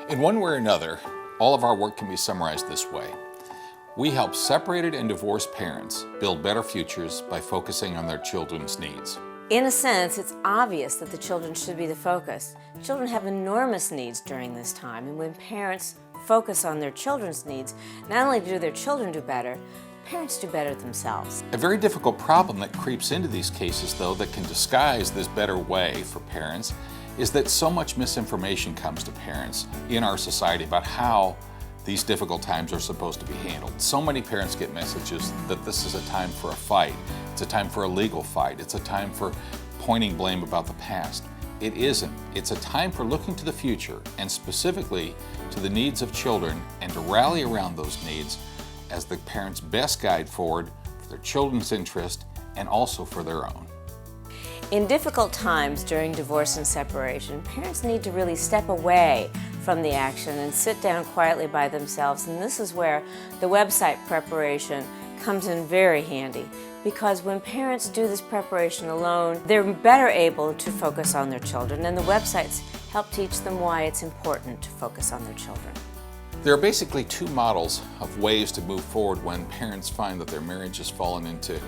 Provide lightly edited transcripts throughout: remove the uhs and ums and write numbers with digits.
In one way or another, all of our work can be summarized this way. We help separated and divorced parents build better futures by focusing on their children's needs. In a sense, it's obvious that the children should be the focus. Children have enormous needs during this time, and when parents focus on their children's needs, not only do their children do better, parents do better themselves. A very difficult problem that creeps into these cases, though, that can disguise this better way for parents is that so much misinformation comes to parents in our society about how these difficult times are supposed to be handled. So many parents get messages that this is a time for a fight, it's a time for a legal fight, it's a time for pointing blame about the past. It isn't. It's a time for looking to the future and specifically to the needs of children and to rally around those needs as the parents' best guide forward for their children's interest and also for their own. In difficult times during divorce and separation, parents need to really step away from the action and sit down quietly by themselves, and this is where the website preparation comes in very handy, because when parents do this preparation alone, they're better able to focus on their children, and the websites help teach them why it's important to focus on their children. There are basically two models of ways to move forward when parents find that their marriage has fallen into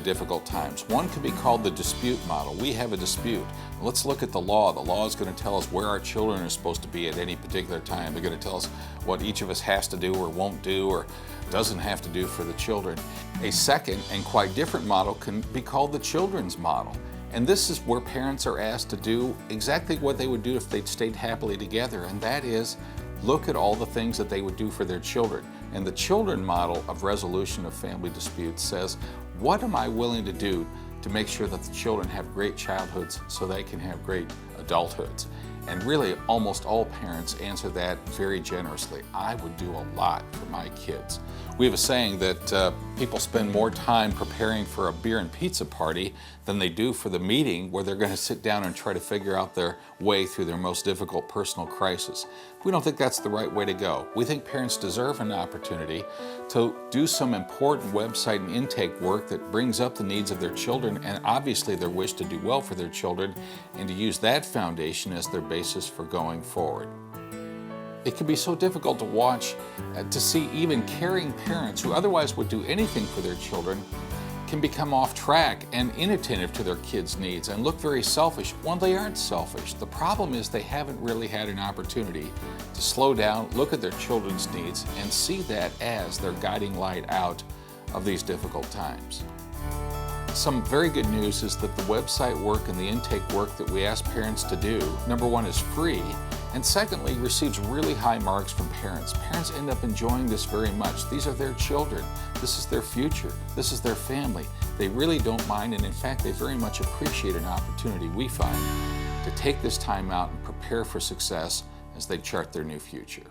difficult times. One could be called the dispute model. We have a dispute. Let's look at the law. The law is going to tell us where our children are supposed to be at any particular time. They're going to tell us what each of us has to do or won't do or doesn't have to do for the children. A second and quite different model can be called the children's model. And this is where parents are asked to do exactly what they would do if they'd stayed happily together, and that is look at all the things that they would do for their children. And the children model of resolution of family disputes says, what am I willing to do to make sure that the children have great childhoods so they can have great adulthoods? And really, almost all parents answer that very generously. I would do a lot for my kids. We have a saying that people spend more time preparing for a beer and pizza party than they do for the meeting where they're going to sit down and try to figure out their way through their most difficult personal crisis. We don't think that's the right way to go. We think parents deserve an opportunity to do some important website and intake work that brings up the needs of their children and obviously their wish to do well for their children, and to use that foundation as their basis for going forward. It can be so difficult to watch, to see even caring parents who otherwise would do anything for their children can become off track and inattentive to their kids' needs and look very selfish. Well, they aren't selfish. The problem is they haven't really had an opportunity to slow down, look at their children's needs, and see that as their guiding light out of these difficult times. Some very good news is that the website work and the intake work that we ask parents to do, number one, is free, and secondly, receives really high marks from parents. Parents end up enjoying this very much. These are their children. This is their future. This is their family. They really don't mind, and in fact, they very much appreciate an opportunity, we find, to take this time out and prepare for success as they chart their new future.